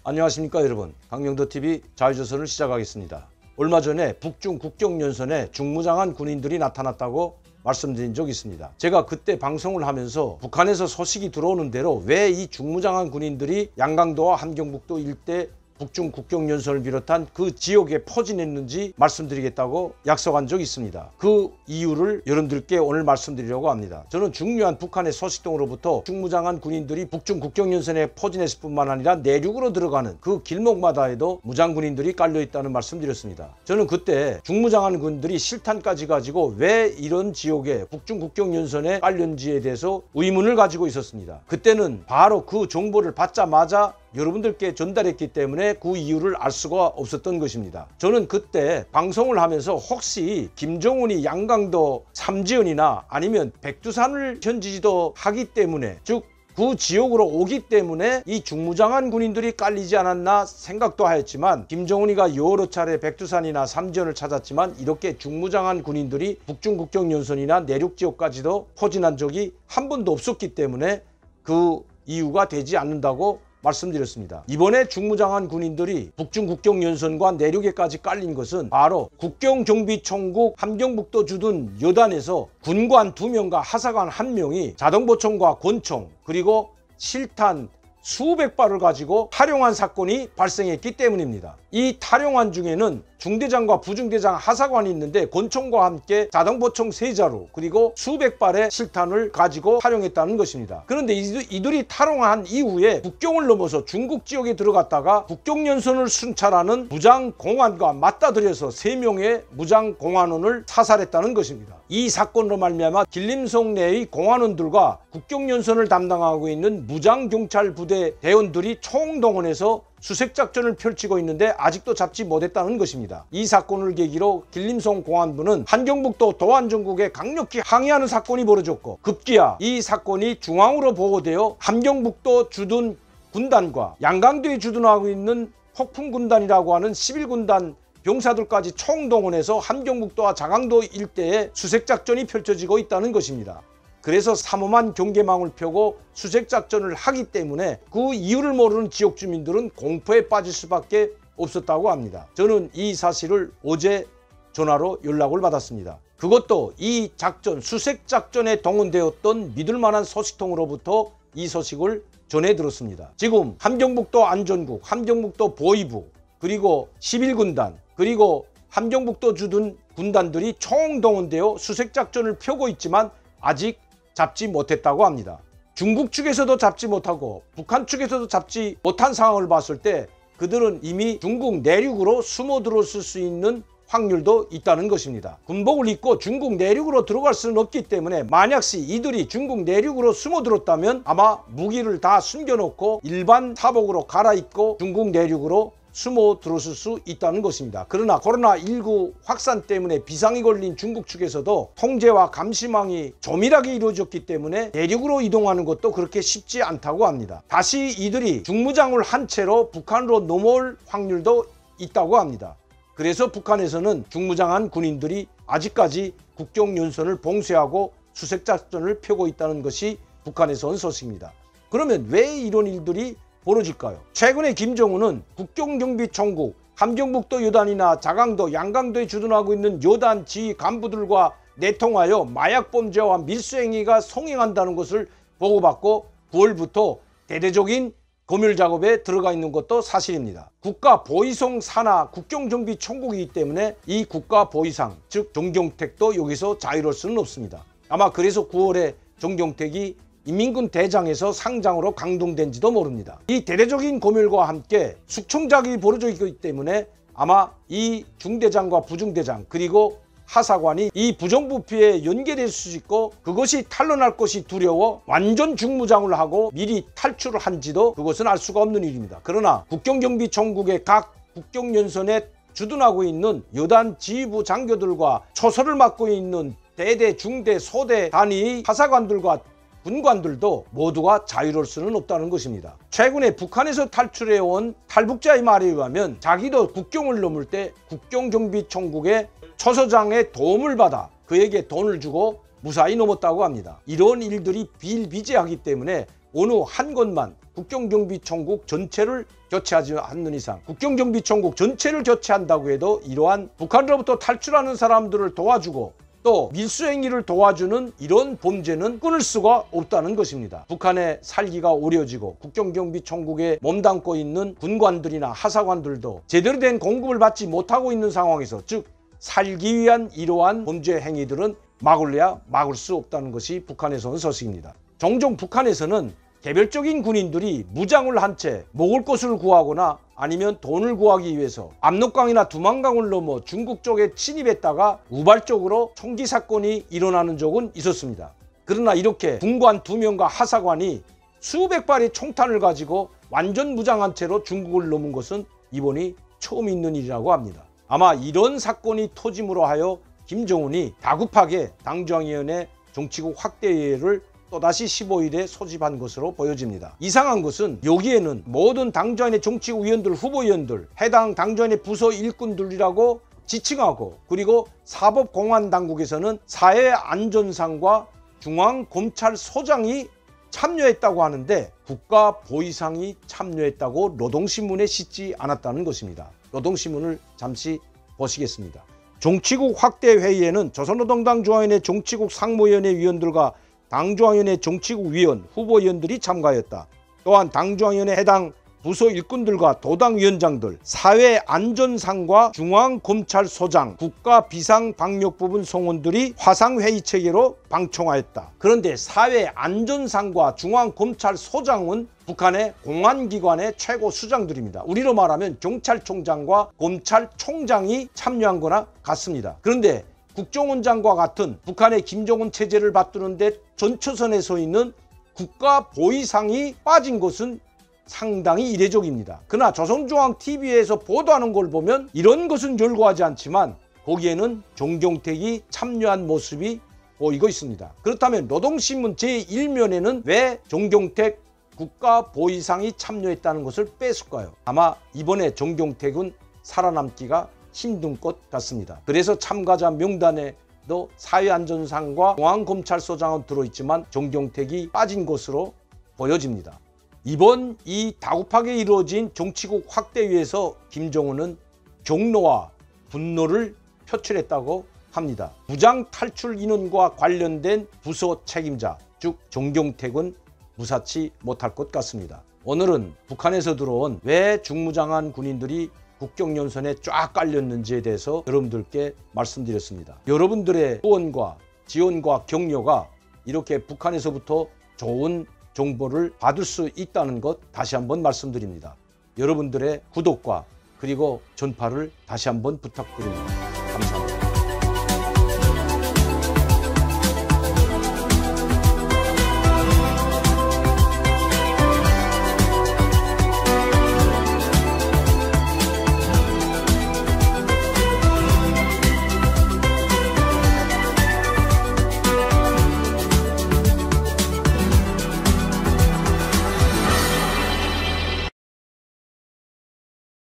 안녕하십니까 여러분, 강명도TV 자유조선을 시작하겠습니다. 얼마 전에 북중 국경연선에 중무장한 군인들이 나타났다고 말씀드린 적이 있습니다. 제가 그때 방송을 하면서 북한에서 소식이 들어오는 대로 왜 이 중무장한 군인들이 양강도와 함경북도 일대 북중 국경연선을 비롯한 그 지역에 포진했는지 말씀드리겠다고 약속한 적이 있습니다. 그 이유를 여러분들께 오늘 말씀드리려고 합니다. 저는 중요한 북한의 소식통으로부터 중무장한 군인들이 북중 국경연선에 포진했을 뿐만 아니라 내륙으로 들어가는 그 길목마다에도 무장군인들이 깔려있다는 말씀드렸습니다. 저는 그때 중무장한 군들이 실탄까지 가지고 왜 이런 지역에 북중 국경연선에 깔렸는지에 대해서 의문을 가지고 있었습니다. 그때는 바로 그 정보를 받자마자 여러분들께 전달했기 때문에 그 이유를 알 수가 없었던 것입니다. 저는 그때 방송을 하면서 혹시 김정은이 양강도 삼지연이나 아니면 백두산을 현지지도 하기 때문에, 즉 그 지역으로 오기 때문에 이 중무장한 군인들이 깔리지 않았나 생각도 하였지만, 김정은이가 여러 차례 백두산이나 삼지연을 찾았지만 이렇게 중무장한 군인들이 북중 국경연선이나 내륙 지역까지도 포진한 적이 한 번도 없었기 때문에 그 이유가 되지 않는다고 말씀드렸습니다. 이번에 중무장한 군인들이 북중 국경연선과 내륙에까지 깔린 것은 바로 국경정비총국 함경북도 주둔 여단에서 군관 2명과 하사관 1명이 자동보총과 권총 그리고 실탄 수백 발을 가지고 탈용한 사건이 발생했기 때문입니다. 이 탈용한 중에는 중대장과 부중대장 하사관이 있는데 권총과 함께 자동보총 3자루 그리고 수백 발의 실탄을 가지고 탈용했다는 것입니다. 그런데 이들이 탈용한 이후에 국경을 넘어서 중국 지역에 들어갔다가 국경연선을 순찰하는 무장공안과 맞닥뜨려서 3명의 무장공안원을 사살했다는 것입니다. 이 사건으로 말미암아 길림성 내의 공안원들과 국경연선을 담당하고 있는 무장경찰부대 대원들이 총동원해서 수색작전을 펼치고 있는데 아직도 잡지 못했다는 것입니다. 이 사건을 계기로 길림성 공안부는 함경북도 도안정국에 강력히 항의하는 사건이 벌어졌고, 급기야 이 사건이 중앙으로 보고되어 함경북도 주둔 군단과 양강도에 주둔하고 있는 폭풍군단이라고 하는 11군단 병사들까지 총동원해서 함경북도와 자강도 일대에 수색작전이 펼쳐지고 있다는 것입니다. 그래서 삼엄한 경계망을 펴고 수색작전을 하기 때문에 그 이유를 모르는 지역 주민들은 공포에 빠질 수밖에 없었다고 합니다. 저는 이 사실을 어제 전화로 연락을 받았습니다. 그것도 이 작전, 수색작전에 동원되었던 믿을만한 소식통으로부터 이 소식을 전해 들었습니다. 지금 함경북도 안전국, 함경북도 보위부, 그리고 11군단, 그리고 함경북도 주둔 군단들이 총동원되어 수색작전을 펴고 있지만 아직 잡지 못했다고 합니다. 중국 측에서도 잡지 못하고 북한 측에서도 잡지 못한 상황을 봤을 때 그들은 이미 중국 내륙으로 숨어 들어올 수 있는 확률도 있다는 것입니다. 군복을 입고 중국 내륙으로 들어갈 수는 없기 때문에 만약시 이들이 중국 내륙으로 숨어 들었다면 아마 무기를 다 숨겨놓고 일반 사복으로 갈아입고 중국 내륙으로 숨어 들어설 수 있다는 것입니다. 그러나 코로나19 확산 때문에 비상이 걸린 중국 측에서도 통제와 감시망이 조밀하게 이루어졌기 때문에 내륙으로 이동하는 것도 그렇게 쉽지 않다고 합니다. 다시 이들이 중무장을 한 채로 북한으로 넘어올 확률도 있다고 합니다. 그래서 북한에서는 중무장한 군인들이 아직까지 국경연선을 봉쇄하고 수색작전을 펴고 있다는 것이 북한에서 온 소식입니다. 그러면 왜 이런 일들이 벌어질까요? 최근에 김정은은 국경정비총국, 함경북도 여단이나 자강도, 양강도에 주둔하고 있는 여단 지휘 간부들과 내통하여 마약범죄와 밀수행위가 성행한다는 것을 보고받고 9월부터 대대적인 검열 작업에 들어가 있는 것도 사실입니다. 국가보위성 산하 국경정비총국이기 때문에 이 국가보위상, 즉 정경택도 여기서 자유로울 수는 없습니다. 아마 그래서 9월에 정경택이 인민군 대장에서 상장으로 강동된지도 모릅니다. 이 대대적인 검열과 함께 숙청작이 벌어져 있기 때문에 아마 이 중대장과 부중대장 그리고 하사관이 이 부정부패에 연계될 수 있고, 그것이 탄로날 것이 두려워 완전 중무장을 하고 미리 탈출을 한지도 그것은 알 수가 없는 일입니다. 그러나 국경정비총국의 각 국경연선에 주둔하고 있는 여단 지휘부 장교들과 초소를 맡고 있는 대대, 중대, 소대 단위 하사관들과 군관들도 모두가 자유로울 수는 없다는 것입니다. 최근에 북한에서 탈출해온 탈북자의 말에 의하면 자기도 국경을 넘을 때 국경정비총국의 초소장의 도움을 받아 그에게 돈을 주고 무사히 넘었다고 합니다. 이런 일들이 비일비재하기 때문에 어느 한 곳만 국경경비총국 전체를 교체하지 않는 이상, 국경경비총국 전체를 교체한다고 해도 이러한 북한으로부터 탈출하는 사람들을 도와주고 또 밀수행위를 도와주는 이런 범죄는 끊을 수가 없다는 것입니다. 북한에 살기가 어려워지고 국경경비총국에 몸담고 있는 군관들이나 하사관들도 제대로 된 공급을 받지 못하고 있는 상황에서, 즉 살기 위한 이러한 범죄 행위들은 막을래야 막을 수 없다는 것이 북한에서 온 소식입니다. 종종 북한에서는 개별적인 군인들이 무장을 한 채 먹을 것을 구하거나 아니면 돈을 구하기 위해서 압록강이나 두만강을 넘어 중국 쪽에 침입했다가 우발적으로 총기 사건이 일어나는 적은 있었습니다. 그러나 이렇게 군관 2명과 하사관이 수백 발의 총탄을 가지고 완전 무장한 채로 중국을 넘은 것은 이번이 처음 있는 일이라고 합니다. 아마 이런 사건이 터짐으로 하여 김정은이 다급하게 당중앙위원회 정치국 확대회의를 또다시 15일에 소집한 것으로 보여집니다. 이상한 것은 여기에는 모든 당중앙위원회 정치국 위원들, 후보위원들, 해당 당중앙위원회 부서 일꾼들이라고 지칭하고, 그리고 사법공안당국에서는 사회안전상과 중앙검찰소장이 참여했다고 하는데 국가보위상이 참여했다고 노동신문에 싣지 않았다는 것입니다. 노동신문을 잠시 보시겠습니다. 정치국 확대회의에는 조선노동당 중앙위원회 정치국 상무위원회 위원들과 당중앙위원회 정치국 위원, 후보위원들이 참가하였다. 또한 당중앙위원회 해당 부서 일꾼들과 도당위원장들, 사회안전상과 중앙검찰소장, 국가비상방역부분 성원들이 화상회의체계로 방청하였다. 그런데 사회안전상과 중앙검찰소장은 북한의 공안기관의 최고 수장들입니다. 우리로 말하면 경찰총장과 검찰총장이 참여한 거나 같습니다. 그런데 국정원장과 같은 북한의 김정은 체제를 받드는데 전초선에 서 있는 국가보위상이 빠진 것은 상당히 이례적입니다. 그러나 조선중앙TV에서 보도하는 걸 보면 이런 것은 열거하지 않지만 거기에는 정경택이 참여한 모습이 보이고 있습니다. 그렇다면 노동신문 제1면에는 왜 정경택 국가보위상이 참여했다는 것을 뺐을까요? 아마 이번에 정경택은 살아남기가 힘든 것 같습니다. 그래서 참가자 명단에도 사회안전상과 중앙검찰소장은 들어있지만 정경택이 빠진 것으로 보여집니다. 이번 이 다급하게 이루어진 정치국 확대회에서 김정은은 경로와 분노를 표출했다고 합니다. 무장 탈출 인원과 관련된 부서 책임자, 즉 정경택은 무사치 못할 것 같습니다. 오늘은 북한에서 들어온 왜 중무장한 군인들이 국경연선에 쫙 깔렸는지에 대해서 여러분들께 말씀드렸습니다. 여러분들의 후원과 지원과 격려가 이렇게 북한에서부터 좋은 정보를 받을 수 있다는 것 다시 한번 말씀드립니다. 여러분들의 구독과 그리고 전파를 다시 한번 부탁드립니다.